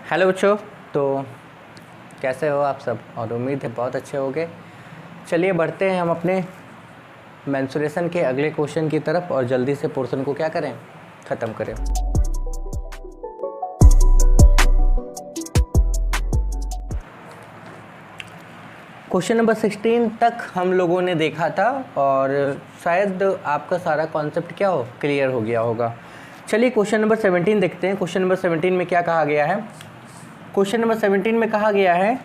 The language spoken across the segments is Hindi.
हेलो बच्चों। तो कैसे हो आप सब, और उम्मीद है बहुत अच्छे होंगे। चलिए बढ़ते हैं हम अपने मेंस्ट्रुएशन के अगले क्वेश्चन की तरफ और जल्दी से पोर्शन को क्या करें, ख़त्म करें। क्वेश्चन नंबर 16 तक हम लोगों ने देखा था और शायद आपका सारा कॉन्सेप्ट क्या हो, क्लियर हो गया होगा। चलिए क्वेश्चन नंबर 17 देखते हैं। क्वेश्चन नंबर 17 में क्या कहा गया है। क्वेश्चन नंबर 17 में कहा गया है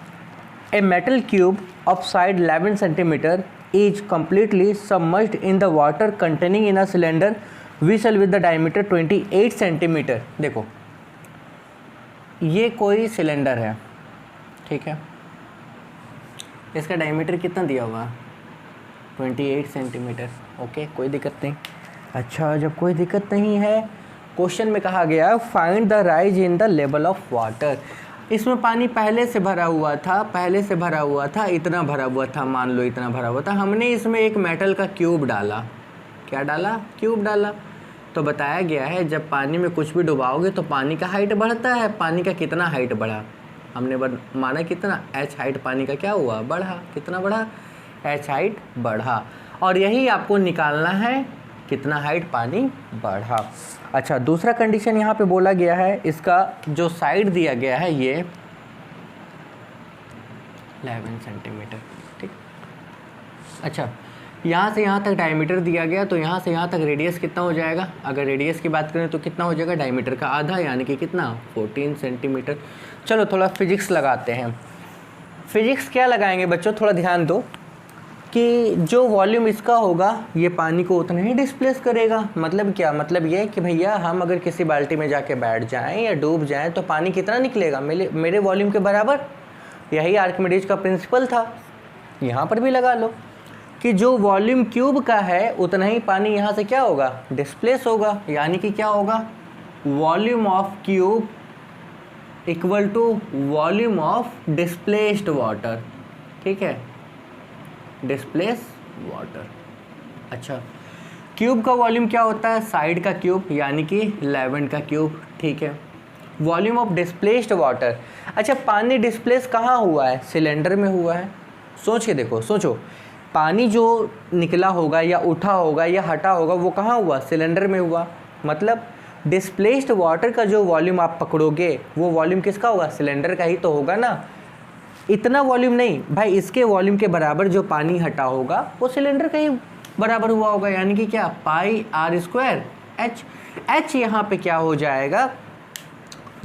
a metal cube of side 11 centimetre is completely submerged in the water containing in a cylinder vessel with the diameter 28 centimetre. देखो ये कोई सिलेंडर है, ठीक है, इसका डायमीटर कितना दिया हुआ, 28 सेंटीमीटर। ओके, कोई दिक्कत नहीं। अच्छा, जब कोई दिक्कत नहीं है, क्वेश्चन में कहा गया find the rise in the level of water. इसमें पानी पहले से भरा हुआ था, इतना भरा हुआ था, मान लो इतना भरा हुआ था। हमने इसमें एक मेटल का क्यूब डाला। क्या डाला? क्यूब डाला। तो बताया गया है जब पानी में कुछ भी डुबाओगे तो पानी का हाइट बढ़ता है। पानी का कितना हाइट बढ़ा, हमने माना कितना, एच हाइट पानी का क्या हुआ, बढ़ा। कितना बढ़ा? एच हाइट बढ़ा। और यही आपको निकालना है, कितना हाइट पानी बढ़ा। अच्छा, दूसरा कंडीशन यहाँ पे बोला गया है, इसका जो साइड दिया गया है ये 11 सेंटीमीटर, ठीक। अच्छा, यहाँ से यहाँ तक डायमीटर दिया गया, तो यहाँ से यहाँ तक रेडियस कितना हो जाएगा। अगर रेडियस की बात करें तो कितना हो जाएगा, डायमीटर का आधा, यानी कि कितना, 14 सेंटीमीटर। चलो थोड़ा फिजिक्स लगाते हैं। फिजिक्स क्या लगाएंगे बच्चों, थोड़ा ध्यान दो कि जो वॉल्यूम इसका होगा ये पानी को उतना ही डिस्प्लेस करेगा। मतलब क्या, मतलब ये कि भैया हम अगर किसी बाल्टी में जाके बैठ जाएं या डूब जाएं तो पानी कितना निकलेगा, मेरे वॉल्यूम के बराबर। यही आर्किमिडीज का प्रिंसिपल था। यहाँ पर भी लगा लो कि जो वॉल्यूम क्यूब का है उतना ही पानी यहाँ से क्या होगा, डिस्प्लेस होगा। यानी कि क्या होगा, volume of cube equal to volume of displaced water, ठीक है, डिस्प्लेस वाटर। अच्छा, क्यूब का वॉल्यूम क्या होता है, साइड का क्यूब, यानी कि 11 का क्यूब, ठीक है। Volume of displaced water. अच्छा, पानी डिस्प्लेस कहाँ हुआ है, सिलेंडर में हुआ है। सोच के देखो, सोचो, पानी जो निकला होगा या उठा होगा या हटा होगा वो कहाँ हुआ, सिलेंडर में हुआ। मतलब डिस्प्लेस्ड वाटर का जो वॉल्यूम आप पकड़ोगे वो वॉल्यूम किसका होगा, सिलेंडर का ही तो होगा ना। इतना वॉल्यूम नहीं भाई, इसके वॉल्यूम के बराबर जो पानी हटा होगा वो सिलेंडर का ही बराबर हुआ होगा। यानी कि क्या, पाई आर स्क्वायर एच। एच यहाँ पे क्या हो जाएगा,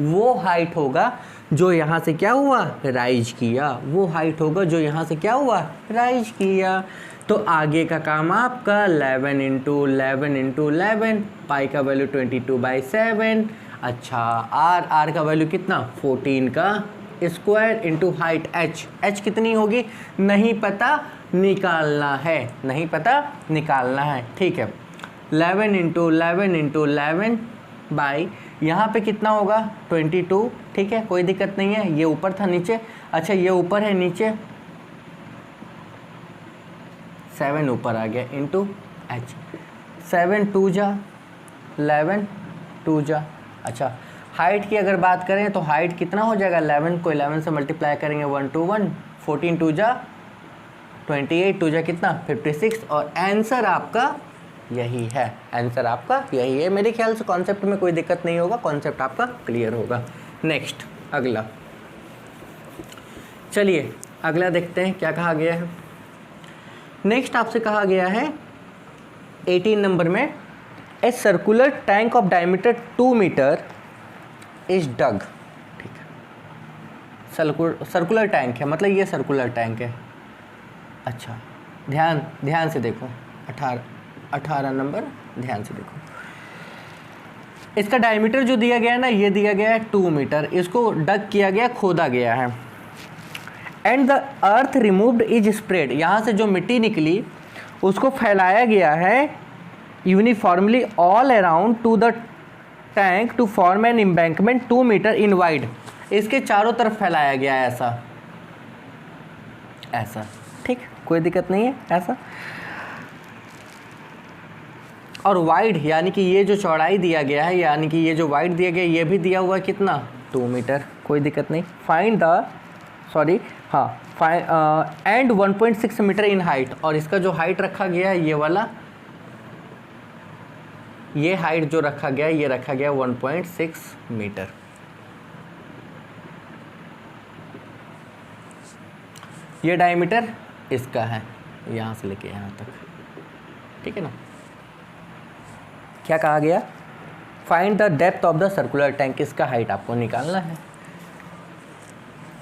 वो हाइट होगा जो यहाँ से क्या हुआ, राइज किया। वो हाइट होगा जो यहाँ से क्या हुआ, राइज किया। तो आगे का काम आपका 11 इंटू 11, पाई का वैल्यू 22/7। अच्छा, आर का वैल्यू कितना, 14 का square into height H. H कितनी होगी नहीं पता, निकालना है, नहीं पता, निकालना है, ठीक है। 11 इंटू 11 बाई यहाँ पे कितना होगा, 22, ठीक है, कोई दिक्कत नहीं है। ये ऊपर था, नीचे, अच्छा ये ऊपर है, नीचे 7 ऊपर आ गया, इंटू एच। 7 2 जा 11, 2 जा। अच्छा, हाइट की अगर बात करें तो हाइट कितना हो जाएगा, 11 को 11 से मल्टीप्लाई करेंगे 1 to 1, 14 2 जा 28, 2 जा कितना, 56। और आंसर आपका यही है, आंसर आपका यही है। मेरे ख्याल से कॉन्सेप्ट में कोई दिक्कत नहीं होगा, कॉन्सेप्ट आपका क्लियर होगा। नेक्स्ट, अगला, चलिए अगला देखते हैं क्या कहा गया है। नेक्स्ट आपसे कहा गया है 18 नंबर में, a circular tank of diameter 2 metre is dug, ठीक है। सर्कुलर टैंक है, मतलब ये सर्कुलर टैंक है। अच्छा, ध्यान से देखो, 18 नंबर, ध्यान से देखो। इसका डायमीटर जो दिया गया है ना, ये दिया गया है 2 मीटर। इसको डग किया गया, खोदा गया है। And the earth removed is spread, यहाँ से जो मिट्टी निकली उसको फैलाया गया है uniformly all around to the tank to form an embankment 2 metre in wide. इसके चारों तरफ फैलाया गया है, ऐसा, ठीक, कोई दिक्कत नहीं है, ऐसा। और वाइड यानी कि ये जो चौड़ाई दिया गया है, यानी कि ये जो वाइड दिया गया है, ये भी दिया हुआ है कितना, 2 मीटर, कोई दिक्कत नहीं। फाइंड द सॉरी हाँ एंड 1.6 मीटर इन हाइट, और इसका जो हाइट रखा गया है ये वाला, ये हाइट जो रखा गया ये रखा गया 1.6 मीटर। ये डायमीटर इसका है यहाँ से लेके यहाँ तक, ठीक है ना। क्या कहा गया, find the depth of the circular tank, इसका हाइट आपको निकालना है।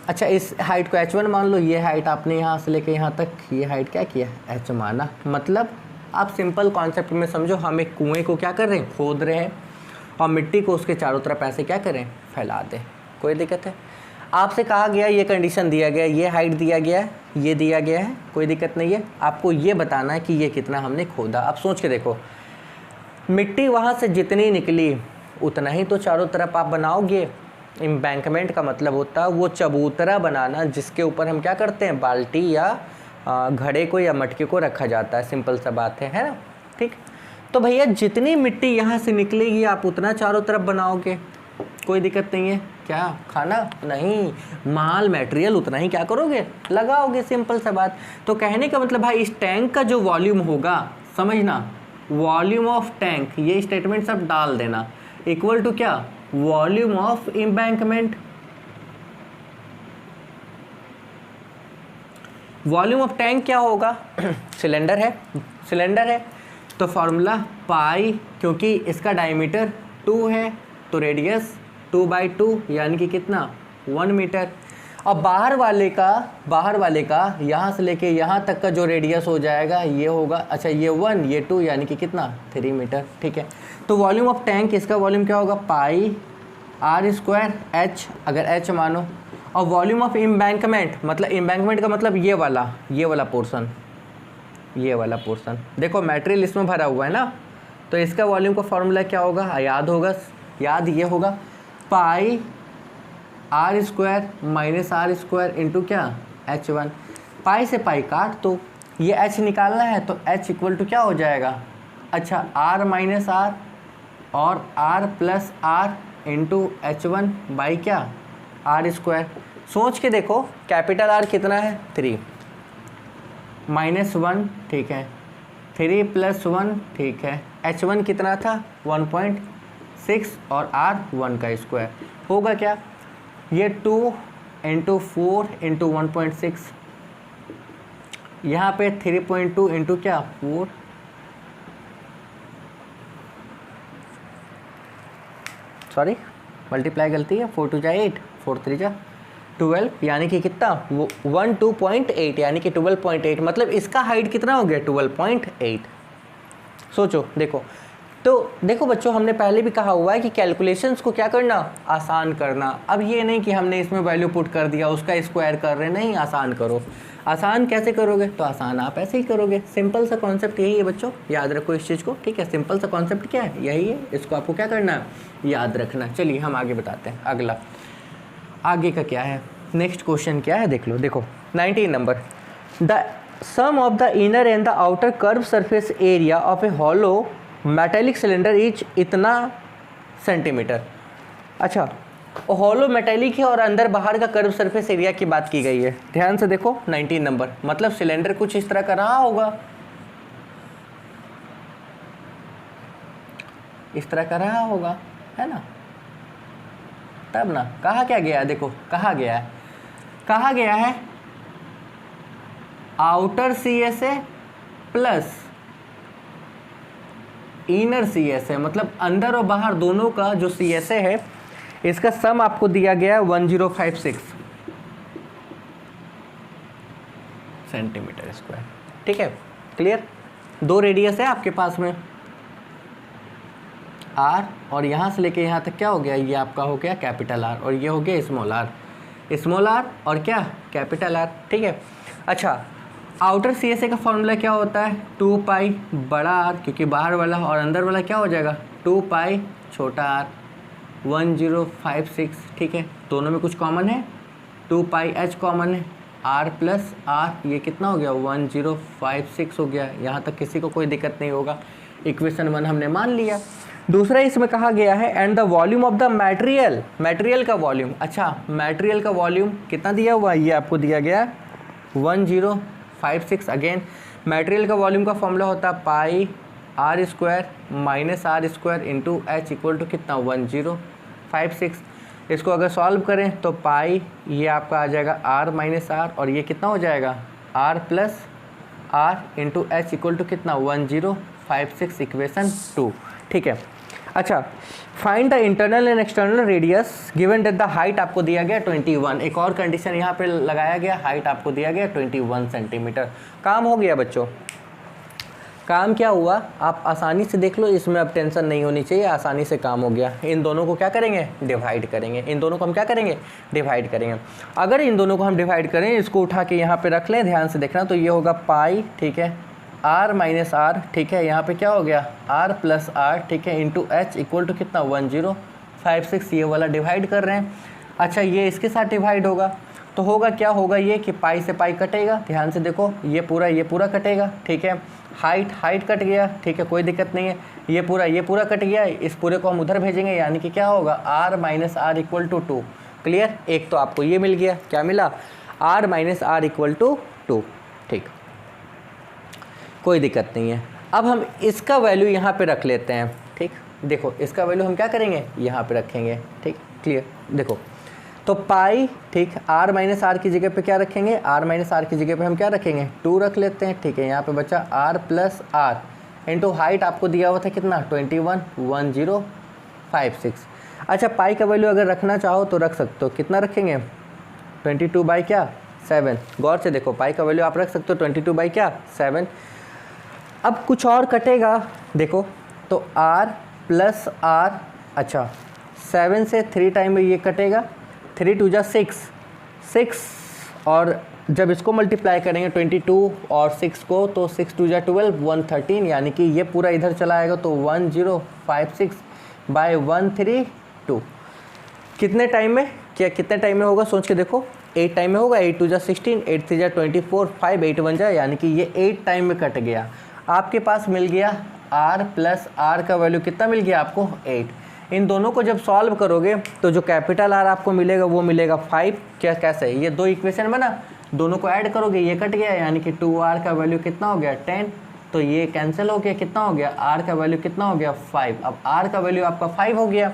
अच्छा, इस हाइट को h1 मान लो, ये हाइट आपने यहाँ से लेके यहाँ तक ये हाइट क्या किया, h माना। मतलब आप सिंपल कॉन्सेप्ट में समझो, हम एक कुएं को क्या कर रहे हैं, खोद रहे हैं, और मिट्टी को उसके चारों तरफ ऐसे क्या करें, फैला दें। कोई दिक्कत है, आपसे कहा गया, ये कंडीशन दिया गया, ये हाइट दिया गया है, ये दिया गया है, कोई दिक्कत नहीं है। आपको ये बताना है कि ये कितना हमने खोदा। अब सोच के देखो, मिट्टी वहाँ से जितनी निकली उतना ही तो चारों तरफ आप बनाओगे। एम्बैंकमेंट का मतलब होता है वो चबूतरा बनाना जिसके ऊपर हम क्या करते हैं, बाल्टी या घड़े को या मटके को रखा जाता है। सिंपल सा बात है ना, ठीक। तो भैया जितनी मिट्टी यहाँ से निकलेगी आप उतना चारों तरफ बनाओगे, कोई दिक्कत नहीं है। क्या खाना नहीं, माल मटेरियल उतना ही क्या करोगे, लगाओगे, सिंपल सा बात। तो कहने का मतलब भाई इस टैंक का जो वॉल्यूम होगा, समझना, वॉल्यूम ऑफ टैंक, ये स्टेटमेंट सब डाल देना, इक्वल टू क्या, volume of embankment. Volume of tank क्या होगा, सिलेंडर है, सिलेंडर है तो फॉर्मूला पाई, क्योंकि इसका डायमीटर 2 है तो रेडियस 2/2 यानी कि कितना, 1 मीटर। अब बाहर वाले का यहाँ से लेके यहाँ तक का जो रेडियस हो जाएगा ये होगा, अच्छा ये 1 ये 2 यानी कि कितना, 3 मीटर, ठीक है। तो वॉल्यूम ऑफ टैंक, इसका वॉल्यूम क्या होगा, पाई r² h, अगर h मानो। और वॉल्यूम ऑफ एम्बैंकमेंट, मतलब एम्बैंकमेंट का मतलब ये वाला पोर्शन, ये वाला पोर्शन, देखो मटेरियल इसमें भरा हुआ है ना, तो इसका वॉल्यूम का फॉर्मूला क्या होगा, याद ये होगा, पाई r² माइनस r² इंटू क्या, h1। पाई से पाई काट, तो ये h निकालना है तो h इक्वल टू क्या हो जाएगा, अच्छा r माइनस r और r plus r into h1 by क्या, r²। सोच के देखो, कैपिटल R कितना है, 3 -1, ठीक है, 3 + 1, ठीक है, h1 कितना था, 1.6 और r 1 का स्क्वायर होगा क्या, ये 2 इंटू 4 इंटू 1.6, यहाँ पे 3.2 इंटू क्या, 4, सॉरी मल्टीप्लाई गलती है, 4 2 जा 8, 4 3 जा 12, यानी कि कितना, 12.8 यानी कि 12.8, मतलब इसका हाइट कितना हो गया, 12.8। सोचो देखो, तो देखो बच्चों, हमने पहले भी कहा हुआ है कि कैलकुलेशंस को क्या करना, आसान करना। अब ये नहीं कि हमने इसमें वैल्यू पुट कर दिया उसका स्क्वायर कर रहे, नहीं, आसान करो। आसान कैसे करोगे, तो आसान आप ऐसे ही करोगे। सिंपल सा कॉन्सेप्ट यही है बच्चों, याद रखो इस चीज़ को, ठीक है। सिंपल सा कॉन्सेप्ट क्या है, यही है, इसको आपको क्या करना है, याद रखना। चलिए हम आगे बताते हैं, अगला आगे का क्या है, नेक्स्ट क्वेश्चन क्या है, देख लो। देखो 19 number, the sum of the inner and the outer curved surface area of a hollow metallic cylinder each इतना सेंटीमीटर। अच्छा, हॉलो मेटेलिक है और अंदर बाहर का कर्व सरफेस एरिया की बात की गई है। ध्यान से देखो 19 नंबर, मतलब सिलेंडर कुछ इस तरह का रहा होगा, इस तरह का रहा होगा, है ना। तब ना कहा क्या गया, देखो कहा गया है outer CSA plus inner CSA, मतलब अंदर और बाहर दोनों का जो CSA है इसका सम आपको दिया गया है 1056 सेंटीमीटर स्क्वायर, ठीक है, क्लियर। 2 रेडियस है आपके पास में R, और यहाँ से लेके यहाँ तक क्या हो गया, ये आपका हो गया कैपिटल R और ये हो गया स्मॉल r और क्या, कैपिटल R, ठीक है। अच्छा, आउटर CSA का फॉर्मूला क्या होता है, 2 पाई बड़ा R, क्योंकि बाहर वाला, और अंदर वाला क्या हो जाएगा, 2 पाई छोटा r, 1056, ठीक है। दोनों में कुछ कॉमन है, 2 पाई h कॉमन है, r प्लस r, ये कितना हो गया, 1056 हो गया। यहाँ तक किसी को कोई दिक्कत नहीं होगा, इक्वेशन 1 हमने मान लिया। दूसरा इसमें कहा गया है and the volume of the material, material का वॉल्यूम। अच्छा, मटेरियल का वॉल्यूम कितना दिया हुआ है, ये आपको दिया गया 1056। अगेन मटेरियल का वॉल्यूम का फॉर्मूला होता है pi R square minus R square into H equal to कितना 1056। इसको अगर सॉल्व करें तो पाई ये आपका आ जाएगा आर माइनस आर और ये कितना हो जाएगा r plus r into H equal to कितना 1056 इक्वेशन 2। ठीक है। अच्छा, find the internal and external radius given that the height आपको दिया गया 21। एक और कंडीशन यहाँ पे लगाया गया, हाइट आपको दिया गया 21 सेंटीमीटर। काम हो गया बच्चों। काम क्या हुआ आप आसानी से देख लो, इसमें अब टेंशन नहीं होनी चाहिए, आसानी से काम हो गया। इन दोनों को क्या करेंगे, डिवाइड करेंगे। इन दोनों को हम क्या करेंगे, डिवाइड करेंगे। अगर इन दोनों को हम डिवाइड करें, इसको उठा के यहाँ पे रख लें, ध्यान से देखना, तो ये होगा पाई, ठीक है, आर माइनस आर, ठीक है, यहाँ पे क्या हो गया आर प्लस आर, ठीक है, इंटू एच इक्वल टू कितना 1056। ये वाला डिवाइड कर रहे हैं। अच्छा, ये इसके साथ डिवाइड होगा तो होगा क्या होगा ये कि पाई से पाई कटेगा, ध्यान से देखो, ये पूरा कटेगा, ठीक है। हाइट कट गया, ठीक है, कोई दिक्कत नहीं है। ये पूरा कट गया, इस पूरे को हम उधर भेजेंगे, यानी कि क्या होगा r minus r equal to 2। Clear. एक तो आपको ये मिल गया, क्या मिला, r minus r equal to 2। ठीक, कोई दिक्कत नहीं है। अब हम इसका वैल्यू यहाँ पे रख लेते हैं। ठीक, देखो इसका वैल्यू हम क्या करेंगे, यहाँ पे रखेंगे। ठीक, क्लियर। देखो तो पाई, ठीक, आर माइनस आर की जगह पे क्या रखेंगे, आर माइनस आर की जगह पे हम क्या रखेंगे 2 रख लेते हैं। ठीक है, यहाँ पे बचा r plus r into height आपको दिया हुआ था कितना 21, 1056। अच्छा, पाई का वैल्यू अगर रखना चाहो तो रख सकते हो, कितना रखेंगे 22 बाई क्या 7। गौर से देखो, पाई का वैल्यू आप रख सकते हो 22 बाई क्या 7। अब कुछ और कटेगा, देखो तो आर प्लस आर, अच्छा 7 से 3 टाइम में ये कटेगा, 3 2 जा 6, और जब इसको मल्टीप्लाई करेंगे 22 और 6 को, तो 6 2 जा 12, 113, यानी कि ये पूरा इधर चला आएगा, तो 1056 बाय 132। कितने टाइम में, क्या कितने टाइम में होगा सोच के देखो, 8 टाइम में होगा। 8 2 जा 16, 8 3 जा 24, 5 8 1 जा, यानी कि ये 8 टाइम में कट गया। आपके पास मिल गया r प्लस आर का वैल्यू कितना मिल गया आपको 8। इन दोनों को जब सॉल्व करोगे तो जो कैपिटल R आपको मिलेगा वो मिलेगा 5। क्या कैसे, ये 2 इक्वेशन बना, दोनों को ऐड करोगे ये कट गया, यानी कि 2r का वैल्यू कितना हो गया 10, तो ये कैंसिल हो गया, कितना हो गया r का वैल्यू कितना हो गया 5। अब r का वैल्यू आपका 5 हो गया,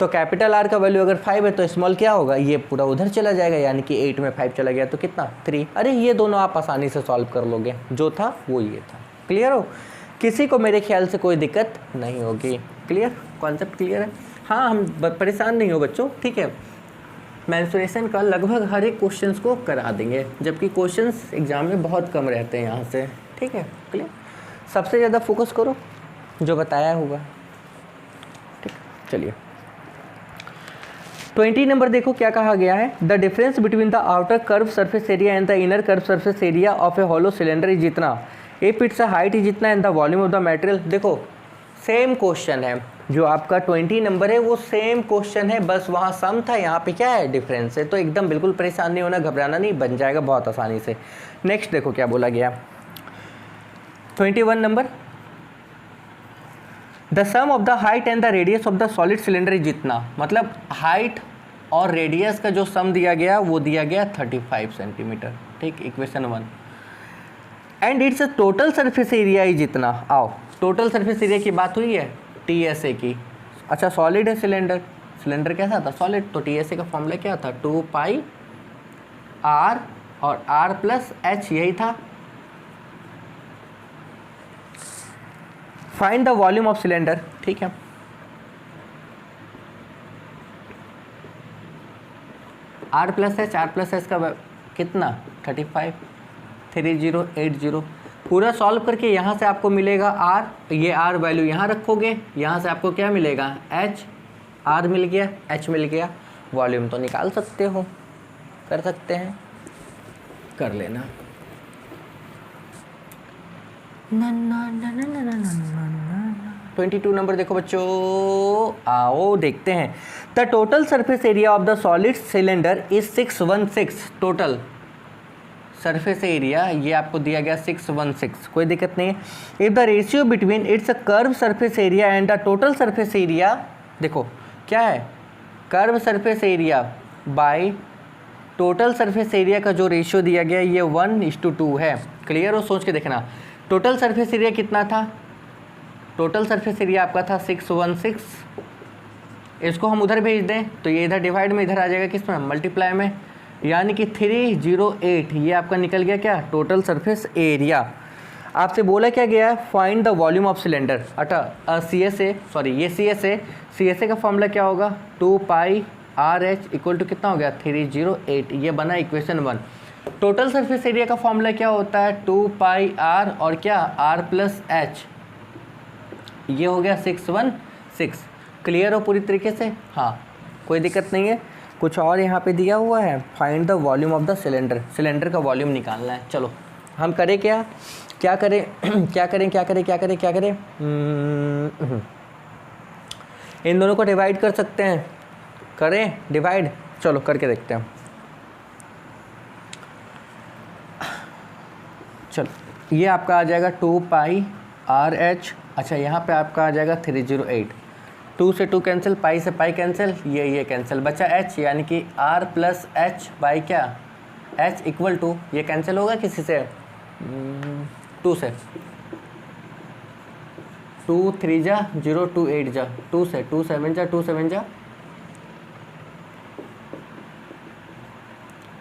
तो कैपिटल R का वैल्यू अगर 5 है तो स्मॉल क्या होगा, ये पूरा उधर चला जाएगा, यानी कि 8 में 5 चला गया तो कितना 3। अरे ये दोनों आप आसानी से सॉल्व कर लोगे, जो था वो ये था। क्लियर हो, किसी को मेरे ख्याल से कोई दिक्कत नहीं होगी। क्लियर, कॉन्सेप्ट क्लियर है। हाँ, हम परेशान नहीं हो बच्चों, ठीक है। मेंस्ट्रुएशन का लगभग हर एक क्वेश्चंस को करा देंगे, जबकि क्वेश्चंस एग्जाम में बहुत कम रहते हैं यहाँ से, ठीक है। क्लियर, सबसे ज़्यादा फोकस करो जो बताया होगा, ठीक। चलिए 20 नंबर देखो क्या कहा गया है, the difference between the outer curved surface area and the inner curve surface area of a hollow cylinder is जितना, इफ इट्स हाइट इज जितना and the volume of the material. देखो सेम क्वेश्चन है, जो आपका 20 नंबर है वो सेम क्वेश्चन है, बस वहाँ सम था, यहाँ पे क्या है डिफरेंस है। तो एकदम बिल्कुल परेशान नहीं होना, घबराना नहीं, बन जाएगा बहुत आसानी से। नेक्स्ट देखो क्या बोला गया 21 number, the sum of the height and the radius of the solid cylinder is जितना, मतलब हाइट और रेडियस का जो सम दिया गया वो दिया गया 35 सेंटीमीटर, ठीक, equation 1। And it's total surface area is जितना, आओ टोटल सरफेस एरिया की बात हुई है TSA की। अच्छा, सॉलिड है सिलेंडर, सिलेंडर कैसा था सॉलिड, तो TSA का फॉर्मूला क्या था 2 पाई R और R प्लस H, यही था। Find the volume of cylinder, ठीक है। R प्लस H का कितना 35, 3080। पूरा सॉल्व करके यहाँ से आपको मिलेगा R, ये R वैल्यू यहाँ रखोगे, यहाँ से आपको क्या मिलेगा H, R मिल गया, H मिल गया, वॉल्यूम तो निकाल सकते हो, कर सकते हैं, कर लेना। 22 नंबर देखो बच्चों, आओ देखते हैं। The total surface area of the solid cylinder is 616, total surface area ये आपको दिया गया 616, कोई दिक्कत नहीं है। If the ratio between it's a curve surface area and the total surface area, देखो क्या है, curve surface area by total surface area का जो रेशियो दिया गया ये 1:2 है। क्लियर हो, सोच के देखना। टोटल सरफेस एरिया कितना था, टोटल सरफेस एरिया आपका था 616, इसको हम उधर भेज दें तो ये इधर डिवाइड में इधर आ जाएगा किस में, मल्टीप्लाई में, यानी कि 308 ये आपका निकल गया क्या, टोटल सरफेस एरिया। आपसे बोला क्या गया है, find the volume of cylinder. अच्छा CSA, सॉरी ये CSA का फॉर्मूला क्या होगा, 2πRH इक्वल टू कितना हो गया 308, ये बना इक्वेशन 1। टोटल सरफेस एरिया का फॉर्मूला क्या होता है 2πR और क्या R+H, ये हो गया 616। क्लियर हो पूरी तरीके से, हाँ कोई दिक्कत नहीं है। कुछ और यहाँ पे दिया हुआ है, find the volume of the cylinder, cylinder का वॉल्यूम निकालना है। चलो हम करें क्या करें क्या करें, इन दोनों को डिवाइड कर सकते हैं, करें डिवाइड, चलो करके देखते हैं। चलो ये आपका आ जाएगा 2πRH, अच्छा यहाँ पे आपका आ जाएगा 308, 2 से 2 कैंसिल, पाई से पाई कैंसिल, ये कैंसिल, बचा H यानी कि R+H बाई क्या H इक्वल टू, ये कैंसिल होगा किसी से 2 से, 2 3 जा 0 2 8 जा 2 से, 2 7 जा 2 7 जा,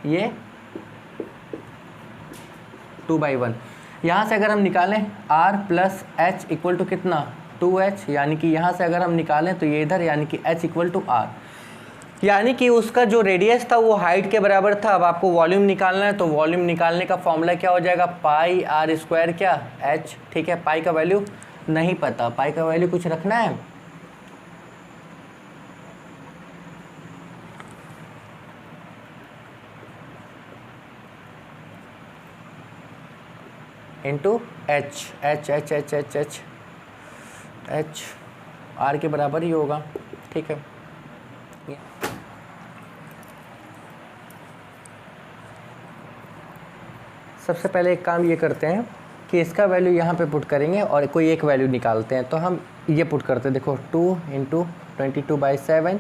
ये 2/1। यहाँ से अगर हम निकालें R+H इक्वल टू कितना 2H, यानी कि यहाँ से अगर हम निकालें तो ये इधर, यानी कि H इक्वल टू R, यानी कि उसका जो रेडियस था वो हाइट के बराबर था। अब आपको वॉल्यूम निकालना है तो वॉल्यूम निकालने का फॉर्मूला क्या हो जाएगा, πr² क्या H, ठीक है। पाई का वैल्यू नहीं पता, पाई का वैल्यू कुछ रखना है, इंटू H R के बराबर ही होगा, ठीक है। सबसे पहले एक काम ये करते हैं कि इसका वैल्यू यहाँ पे पुट करेंगे और कोई एक वैल्यू निकालते हैं। तो हम ये पुट करते हैं, देखो 2 × 22/7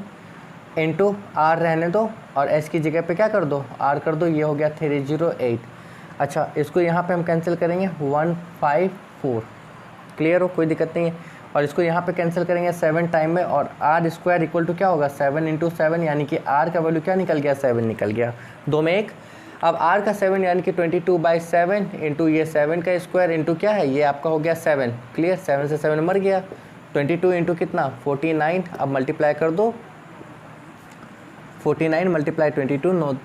इंटू R रहने दो और S की जगह पे क्या कर दो, R कर दो, ये हो गया 308। अच्छा इसको यहाँ पे हम कैंसिल करेंगे 154, क्लियर हो, कोई दिक्कत नहीं है। और इसको यहाँ पे कैंसिल करेंगे 7 टाइम में, और R² इक्वल टू क्या होगा 7 × 7, यानी कि R का वैल्यू क्या निकल गया 7 निकल गया, 2 में 1। अब R का 7 यानी कि 22/7 इंटू ये 7 का स्क्वायर इंटू क्या है, ये आपका हो गया 7, क्लियर, 7 से 7 मर गया, 22 इंटू कितना 49। अब मल्टीप्लाई कर दो, 49 मल्टीप्लाई 22 9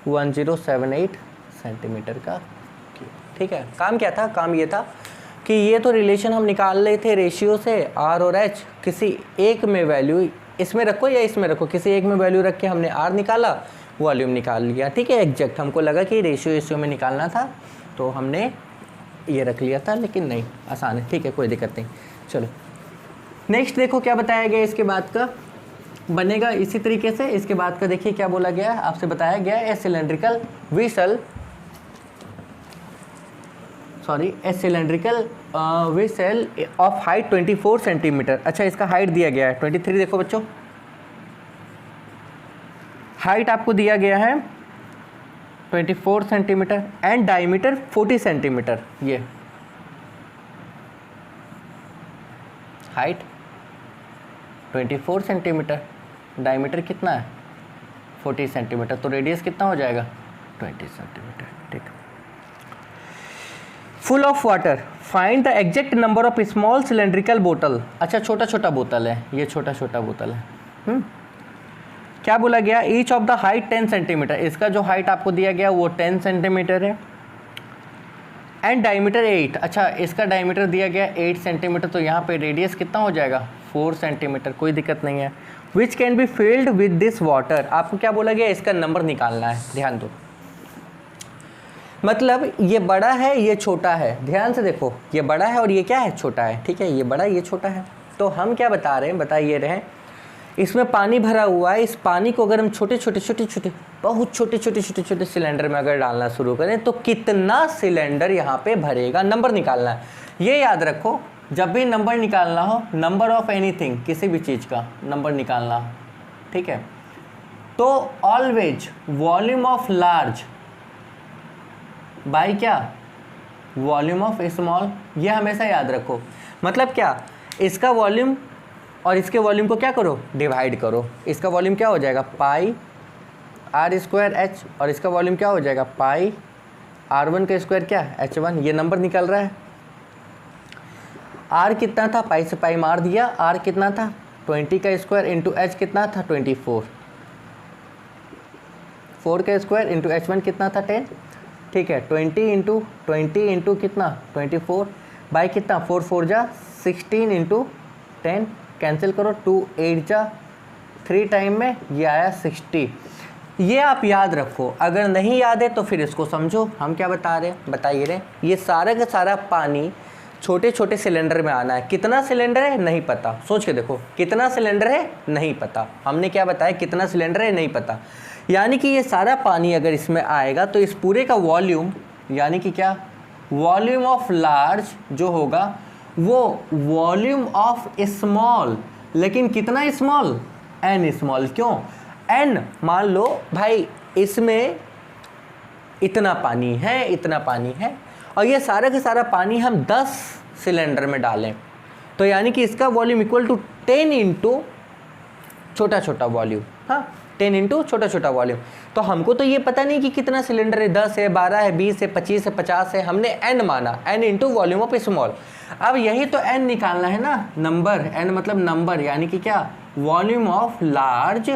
1078 सेंटीमीटर का, ठीक है। काम क्या था, काम ये था कि ये तो रिलेशन हम निकाल रहे थे रेशियो से R और H, किसी एक में वैल्यू इसमें रखो या इसमें रखो, किसी एक में वैल्यू रख के हमने R निकाला, वॉल्यूम निकाल लिया, ठीक है एग्जैक्ट। हमको लगा कि रेशियो में निकालना था तो हमने ये रख लिया था, लेकिन नहीं, आसान है, ठीक है कोई दिक्कत नहीं। चलो नेक्स्ट देखो क्या बताया गया, इसके बाद का बनेगा इसी तरीके से। इसके बाद का देखिए क्या बोला गया है, आपसे बताया गया है ए cylindrical vessel of height 24 centimetre. अच्छा इसका हाइट दिया गया है 23, देखो बच्चों हाइट आपको दिया गया है 24 सेंटीमीटर एंड डायमीटर 40 सेंटीमीटर। ये हाइट 24 सेंटीमीटर, डायमीटर कितना है 40 सेंटीमीटर, तो रेडियस कितना हो जाएगा 20 सेंटीमीटर, ठीक। Full of water, find the exact number of small cylindrical बोतल। अच्छा छोटा छोटा बोतल है, ये छोटा छोटा बोतल है। क्या बोला गया, each of the height 10 centimetre, इसका जो हाइट आपको दिया गया वो 10 सेंटीमीटर है एंड डायमीटर 8। अच्छा इसका डायमीटर दिया गया 8 सेंटीमीटर, तो यहाँ पे रेडियस कितना हो जाएगा 4 सेंटीमीटर, कोई दिक्कत नहीं है। Which can be filled with this water, आपको क्या बोला गया, इसका नंबर निकालना है, ध्यान दो। मतलब ये बड़ा है ये छोटा है, ध्यान से देखो, ये बड़ा है और ये क्या है छोटा है, ठीक है, ये बड़ा ये छोटा है। तो हम क्या बता रहे हैं, बता ये रहे इसमें पानी भरा हुआ है, इस पानी को अगर हम छोटे छोटे बहुत छोटे सिलेंडर में अगर डालना शुरू करें तो कितना सिलेंडर यहाँ पे भरेगा, नंबर निकालना है। ये याद रखो, जब भी नंबर निकालना हो, नंबर ऑफ एनीथिंग, किसी भी चीज़ का नंबर निकालना हो, ठीक है, तो always volume of large by क्या, वॉल्यूम ऑफ स्मॉल, ये हमेशा याद रखो। मतलब क्या, इसका वॉल्यूम और इसके वॉल्यूम को क्या करो, डिवाइड करो। इसका वॉल्यूम क्या हो जाएगा, पाई आर स्क्वायर एच, और इसका वॉल्यूम क्या हो जाएगा, पाई R1 का स्क्वायर क्या, H1। ये नंबर निकल रहा है। R कितना था, पाई से पाई मार दिया, R कितना था 20 का स्क्वायर इंटू H कितना था 24, 4 का स्क्वायर इंटू H1 कितना था 10, ठीक है। 20 इंटू कितना 24 बाई कितना 4 4 जा 16 इंटू 10, कैंसिल करो, 2 8 जा 3 टाइम में ये आया 60। ये आप याद रखो, अगर नहीं याद है तो फिर इसको समझो। हम क्या बता रहे हैं, बताइए रहे, ये सारा का सारा पानी छोटे छोटे सिलेंडर में आना है। कितना सिलेंडर है नहीं पता, सोच के देखो, कितना सिलेंडर है नहीं पता। हमने क्या बताया, कितना सिलेंडर है नहीं पता, यानी कि ये सारा पानी अगर इसमें आएगा तो इस पूरे का वॉल्यूम, यानी कि क्या, वॉल्यूम ऑफ लार्ज जो होगा वो वॉल्यूम ऑफ स्मॉल, लेकिन कितना स्मॉल, n स्मॉल। क्यों n, मान लो भाई इसमें इतना पानी है, इतना पानी है, और ये सारा का सारा पानी हम 10 सिलेंडर में डालें, तो यानी कि इसका वॉल्यूम इक्वल टू 10 इंटू छोटा छोटा वॉल्यूम, हाँ 10 इंटू छोटा छोटा वॉल्यूम। तो हमको तो ये पता नहीं कि कितना सिलेंडर है, 10 है, 12 है, 20 है, 25 है, 50 है, हमने n माना, n into volume of small. अब यही तो n निकालना है ना, नंबर, n मतलब नंबर, यानी कि क्या, वॉल्यूम ऑफ लार्ज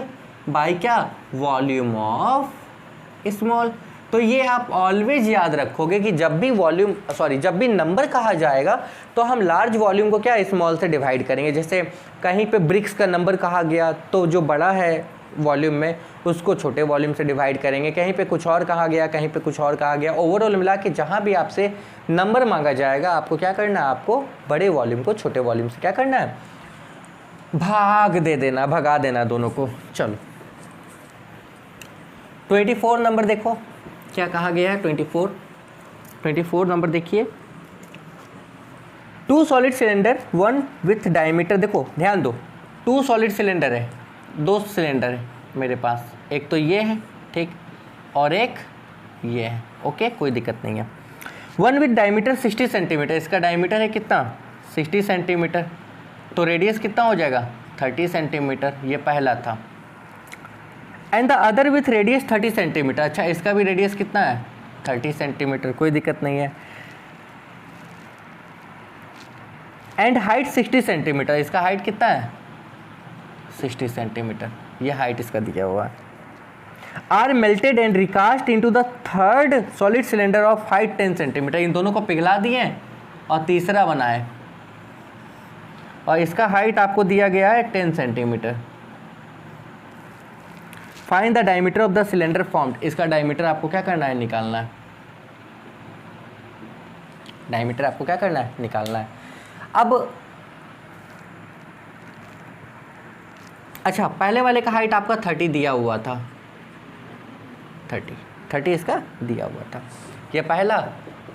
बाय क्या, वॉल्यूम ऑफ स्मॉल। तो ये आप ऑलवेज याद रखोगे कि जब भी नंबर कहा जाएगा तो हम लार्ज वॉल्यूम को क्या, स्मॉल से डिवाइड करेंगे। जैसे कहीं पे ब्रिक्स का नंबर कहा गया तो जो बड़ा है वॉल्यूम में उसको छोटे वॉल्यूम से डिवाइड करेंगे, कहीं पे कुछ और कहा गया, कहीं पे कुछ और कहा गया। ओवरऑल मिला के जहाँ भी आपसे नंबर मांगा जाएगा आपको क्या करना है, आपको बड़े वॉल्यूम को छोटे वॉल्यूम से क्या करना है, भगा देना दोनों को। चलो 24 नंबर देखो क्या कहा गया है, 24 नंबर देखिए, 2 सॉलिड सिलेंडर 1 विथ डायमीटर। देखो ध्यान दो, 2 सॉलिड सिलेंडर है, 2 सिलेंडर है मेरे पास, एक तो ये है ठीक, और एक ये है, ओके कोई दिक्कत नहीं है। 1 विथ डायमीटर 60 सेंटीमीटर, इसका डायमीटर है कितना 60 सेंटीमीटर, तो रेडियस कितना हो जाएगा 30 सेंटीमीटर, ये पहला था। And the other with radius 30 centimetre, अच्छा इसका भी रेडियस कितना है 30 सेंटीमीटर, कोई दिक्कत नहीं है। एंड हाइट 60 सेंटीमीटर, इसका हाइट कितना है 60 सेंटीमीटर, ये हाइट इसका दिया हुआ है। Are melted and recast into the third solid cylinder of height 10 centimetre, इन दोनों को पिघला दिए और तीसरा बनाए, और इसका हाइट आपको दिया गया है 10 centimetre. Find the diameter of the cylinder formed, इसका डायमीटर आपको क्या करना है, निकालना है। डायमीटर आपको क्या करना है, निकालना है। अब अच्छा, पहले वाले का हाइट आपका 30 दिया हुआ था, 30 इसका दिया हुआ था, ये पहला,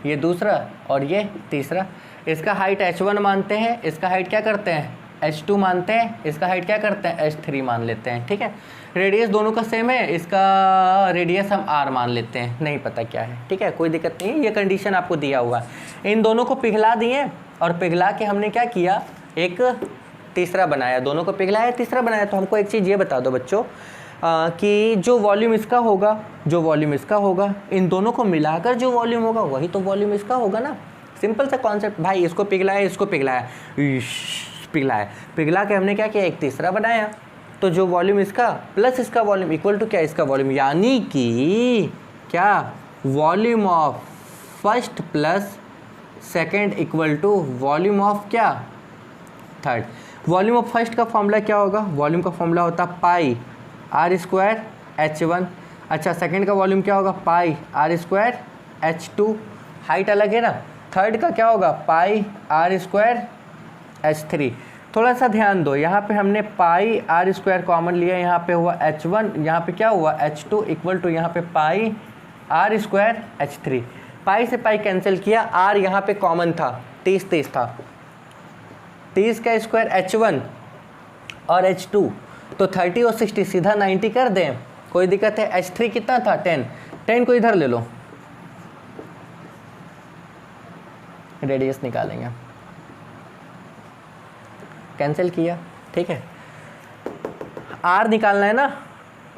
ये दूसरा और ये तीसरा। इसका हाइट H1 मानते हैं, इसका हाइट क्या करते हैं H2 मानते हैं, इसका हाइट क्या करते हैं H3 मान लेते हैं, ठीक है। रेडियस दोनों का सेम है, इसका रेडियस हम R मान लेते हैं, नहीं पता क्या है, ठीक है कोई दिक्कत नहीं है, ये कंडीशन आपको दिया हुआ है। इन दोनों को पिघला दिए और पिघला के हमने क्या किया, एक तीसरा बनाया, दोनों को पिघलाया तीसरा बनाया। तो हमको एक चीज़ ये बता दो बच्चों कि जो वॉल्यूम इसका होगा, जो वॉल्यूम इसका होगा, इन दोनों को मिलाकर जो वॉल्यूम होगा वही तो वॉल्यूम इसका होगा ना। सिंपल सा कॉन्सेप्ट भाई, इसको पिघलाया, इसको पिघलाया, पिघला के हमने क्या किया, एक तीसरा बनाया। तो जो वॉल्यूम इसका प्लस इसका वॉल्यूम इक्वल टू क्या, इसका वॉल्यूम, यानी कि क्या, volume of first plus second equal to volume of क्या, थर्ड। वॉल्यूम ऑफ फर्स्ट का फॉर्मूला क्या होगा, वॉल्यूम का फॉर्मूला होता पाई आर स्क्वायर H1। अच्छा, सेकंड का वॉल्यूम क्या होगा, पाई आर स्क्वायर H2, हाइट अलग है ना। थर्ड का क्या होगा, पाई आर स्क्वायर H3। थोड़ा सा ध्यान दो, यहाँ पे हमने पाई आर स्क्वायर कॉमन लिया, यहाँ पे हुआ h1, यहाँ पे क्या हुआ h2 इक्वल टू यहाँ पे पाई आर स्क्वायर h3। पाई से पाई कैंसिल किया, आर यहाँ पे कॉमन था, 30 था, 30 का स्क्वायर h1 और h2, तो 30 और 60 सीधा 90 कर दें, कोई दिक्कत है। h3 कितना था 10, 10 को इधर ले लो, रेडियस निकालेंगे, कैंसिल किया, ठीक है। आर निकालना है ना,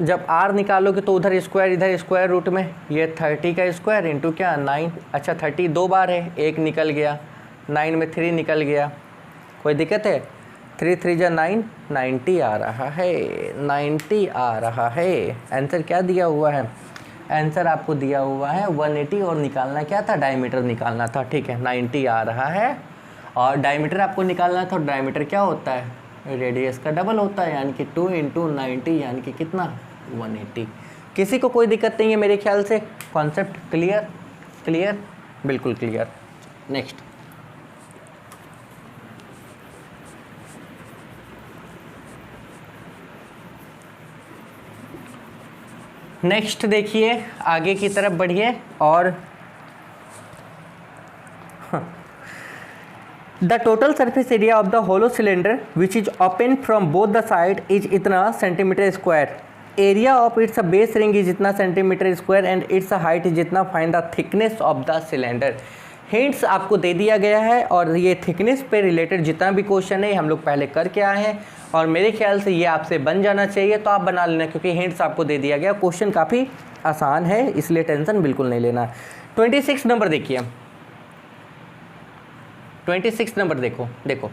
जब आर निकालोगे तो उधर स्क्वायर इधर स्क्वायर रूट में, ये 30 का स्क्वायर इंटू क्या 9, अच्छा 30 दो बार है, एक निकल गया, 9 में 3 निकल गया, कोई दिक्कत है। 3 3 जा 9, 90 आ रहा है, 90 आ रहा है। आंसर क्या दिया हुआ है, आंसर आपको दिया हुआ है 180, और निकालना क्या था, डायमीटर निकालना था, ठीक है। 90 आ रहा है और डायमीटर आपको निकालना था, और डायमीटर क्या होता है, रेडियस का डबल होता है, यानी कि 2 इंटू 90 यानी कि कितना 180। किसी को कोई दिक्कत नहीं है मेरे ख्याल से, कॉन्सेप्ट क्लियर, क्लियर, बिल्कुल क्लियर। नेक्स्ट, नेक्स्ट देखिए, आगे की तरफ बढ़िए और the total surface area of the hollow cylinder which is open from both the side is इतना centimetre square, area of its base ring is इतना centimetre square and its height is इतना, find the thickness of the cylinder. Hints आपको दे दिया गया है और ये थिकनेस पे रिलेटेड जितना भी क्वेश्चन है हम लोग पहले करके आए हैं, और मेरे ख्याल से ये आपसे बन जाना चाहिए, तो आप बना लेना, क्योंकि हिंट्स आपको दे दिया गया। क्वेश्चन काफ़ी आसान है, इसलिए टेंशन बिल्कुल नहीं लेना। 26 नंबर देखिए, 26 नंबर देखो, देखो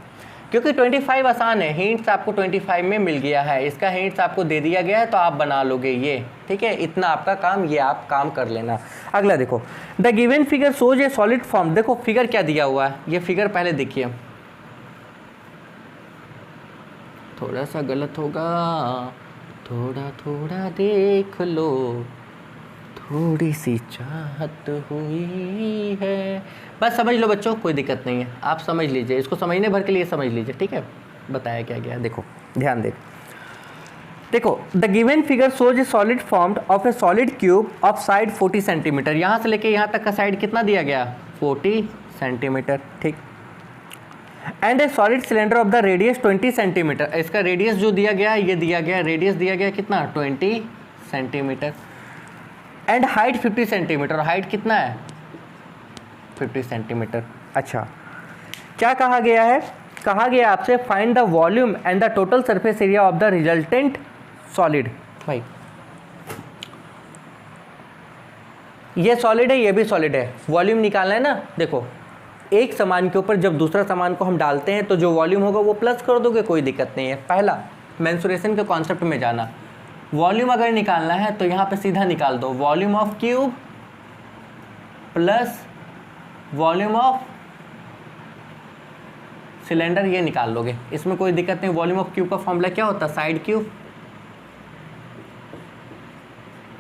क्योंकि 25 आसान है, हिंट्स आपको 25 में मिल गया है, इसका हिंट्स आपको दे दिया गया है, तो आप बना लोगे ये, ठीक है। इतना आपका काम, ये आप काम कर लेना। अगला देखो, the given figure shows A solid form. देखो फिगर क्या दिया हुआ है, ये फिगर पहले देखिए, थोड़ा सा गलत होगा, थोड़ा थोड़ा देख लो, थोड़ी सी चाहत हुई है, बस समझ लो बच्चों, कोई दिक्कत नहीं है, आप समझ लीजिए, इसको समझने भर के लिए समझ लीजिए, ठीक है। बताया क्या गया, देखो ध्यान दे, देखो the given figure shows A solid formed of A solid cube of side 40 centimetre, यहाँ से लेके यहाँ तक का साइड कितना दिया गया, 40 सेंटीमीटर, ठीक। And A solid cylinder of the radius 20 centimetre, इसका रेडियस जो दिया गया ये दिया गया, रेडियस दिया गया कितना 20 centimetre, and height 50 centimetre, height कितना है 50 सेंटीमीटर। अच्छा, क्या कहा गया है, कहा गया आपसे find the volume and the total surface area of the resultant solid. भाई ये सॉलिड है, ये भी सॉलिड है, वॉल्यूम निकालना है ना। देखो एक सामान के ऊपर जब दूसरा सामान को हम डालते हैं तो जो वॉल्यूम होगा वो प्लस कर दोगे, कोई दिक्कत नहीं है। पहला मेंसुरेशन के कॉन्सेप्ट में जाना, वॉल्यूम अगर निकालना है तो यहाँ पे सीधा निकाल दो, volume of cube plus volume of cylinder, ये निकाल लोगे, इसमें कोई दिक्कत नहीं। वॉल्यूम ऑफ क्यूब का फॉर्मूला क्या होता है, साइड क्यूब,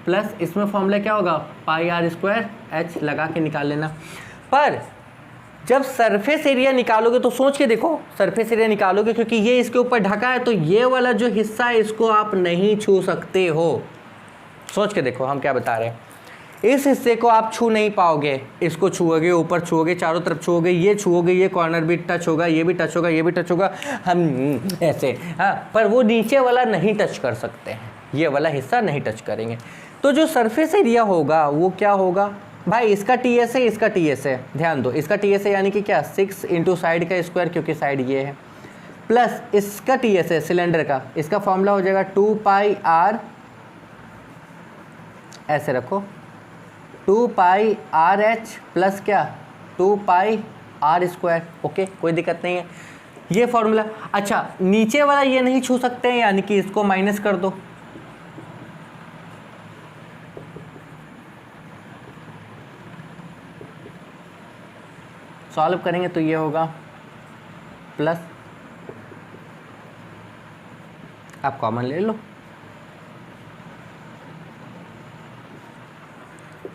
प्लस इसमें फॉर्मूला क्या होगा, पाई आर स्क्वायर एच, लगा के निकाल लेना। पर जब सरफेस एरिया निकालोगे तो सोच के देखो, सरफेस एरिया निकालोगे क्योंकि ये इसके ऊपर ढका है, तो ये वाला जो हिस्सा है इसको आप नहीं छू सकते हो। सोच के देखो हम क्या बता रहे हैं, इस हिस्से को आप छू नहीं पाओगे, इसको छुओगे, ऊपर छुओगे, चारों तरफ छुओगे, ये छुओगे, ये कॉर्नर भी टच होगा, ये भी टच होगा, ये भी टच होगा, हम ऐसे, हाँ, पर वो नीचे वाला नहीं टच कर सकते हैं, ये वाला हिस्सा नहीं टच करेंगे। तो जो सरफेस एरिया होगा वो क्या होगा भाई, इसका टीएस है, इसका टीएस है, ध्यान दो, इसका टीएस है यानी कि क्या 6 इंटू साइड का स्क्वायर, क्योंकि साइड ये है, प्लस इसका टीएस है सिलेंडर का, इसका फॉर्मूला हो जाएगा 2 पाई आर, ऐसे रखो 2 पाई आर एच प्लस क्या 2 पाई आर स्क्वायर। ओके, कोई दिक्कत नहीं है, ये फॉर्मूला। अच्छा, नीचे वाला ये नहीं छू सकते हैं, यानी कि इसको माइनस कर दो, सॉल्व करेंगे तो ये होगा प्लस, आप कॉमन ले लो,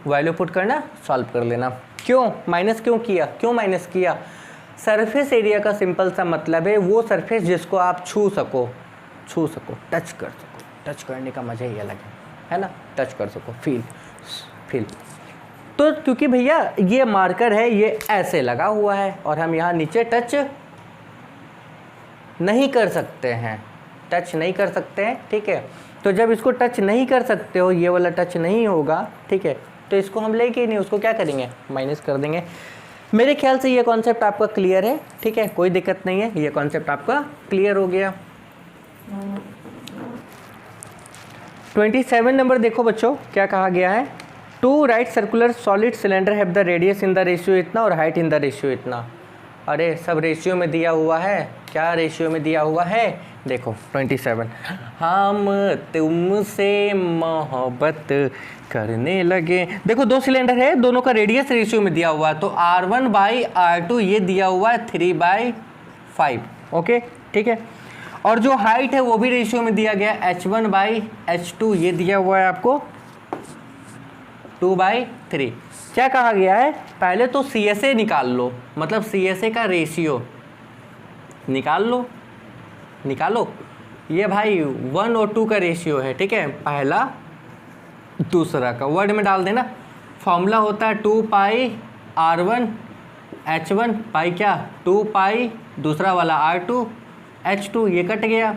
वैल्यू पुट करना, सॉल्व कर लेना। क्यों माइनस क्यों किया, क्यों माइनस किया, सरफेस एरिया का सिंपल सा मतलब है वो सरफेस जिसको आप छू सको, टच कर सको। टच करने का मज़ा ही अलग है ना, टच कर सको, फील। तो क्योंकि भैया ये मार्कर है, ये ऐसे लगा हुआ है और हम यहाँ नीचे टच नहीं कर सकते हैं, ठीक है। तो जब इसको टच नहीं कर सकते हो, ये वाला टच नहीं होगा, ठीक है, तो इसको हम लेके नहीं, उसको क्या करेंगे, माइनस कर देंगे। मेरे ख्याल से ये कॉन्सेप्ट आपका क्लियर है, ठीक है, कोई दिक्कत नहीं है, ये कॉन्सेप्ट आपका क्लियर हो गया। 27 नंबर देखो बच्चों, क्या कहा गया है, 2 right circular solid cylinder have the radius in the ratio इतना और हाइट इन द रेशियो इतना। अरे सब रेशियो में दिया हुआ है, क्या रेशियो में दिया हुआ है, देखो 27, हम तुमसे मोहब्बत करने लगे। देखो 2 सिलेंडर है, दोनों का रेडियस रेशियो में दिया हुआ है, तो R1/R2 ये दिया हुआ है 3/5, ओके, ठीक है। और जो हाइट है वो भी रेशियो में दिया गया, H1/H2 ये दिया हुआ है आपको 2/3। क्या कहा गया है, पहले तो CSA निकाल लो, मतलब CSA का रेशियो निकालो। ये भाई 1 और 2 का रेशियो है, ठीक है, पहला दूसरा का वर्ड में डाल देना। फॉर्मूला होता है 2πr1 h1 पाई क्या 2π दूसरा वाला r2 h2, ये कट गया।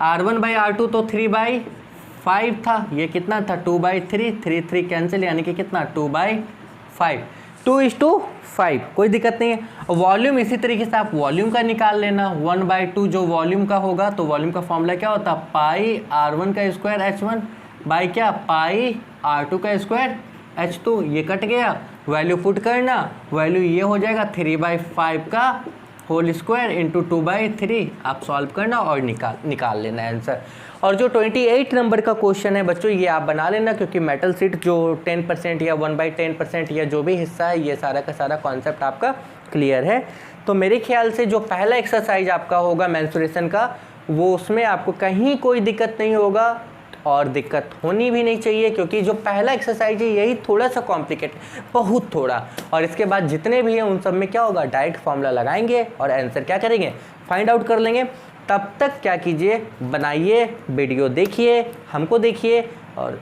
R1/R2 तो 3/5 था, ये कितना था 2/3, 3 कैंसिल, यानी कि कितना 2/5, 2:5, कोई दिक्कत नहीं है। वॉल्यूम इसी तरीके से आप वॉल्यूम का निकाल लेना, 1/2 जो वॉल्यूम का होगा, तो वॉल्यूम का फॉर्मूला क्या होता है, πr1 का स्क्वायर h1 बाई क्या πr2 का स्क्वायर h2, ये कट गया। वैल्यू पुट करना, वैल्यू ये हो जाएगा 3/5 का होल स्क्वायर इंटू 2/3, आप सॉल्व करना और निकाल लेना आंसर। और जो 28 नंबर का क्वेश्चन है बच्चों, ये आप बना लेना, क्योंकि मेटल शीट जो 10% या 1/10% या जो भी हिस्सा है, ये सारा का सारा कॉन्सेप्ट आपका क्लियर है। तो मेरे ख्याल से जो पहला एक्सरसाइज आपका होगा मेंस्ट्रुएशन का, वो उसमें आपको कहीं कोई दिक्कत नहीं होगा और दिक्कत होनी भी नहीं चाहिए, क्योंकि जो पहला एक्सरसाइज है यही थोड़ा सा कॉम्प्लिकेट, बहुत थोड़ा। और इसके बाद जितने भी हैं उन सब में क्या होगा, डायरेक्ट फॉर्मूला लगाएंगे और आंसर क्या करेंगे, फाइंड आउट कर लेंगे। तब तक क्या कीजिए, बनाइए, वीडियो देखिए, हमको देखिए और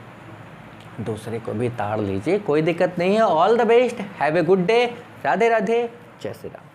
दूसरे को भी ताड़ लीजिए, कोई दिक्कत नहीं है। All the best, have a good day, Radhe Radhe, जय श्री राम।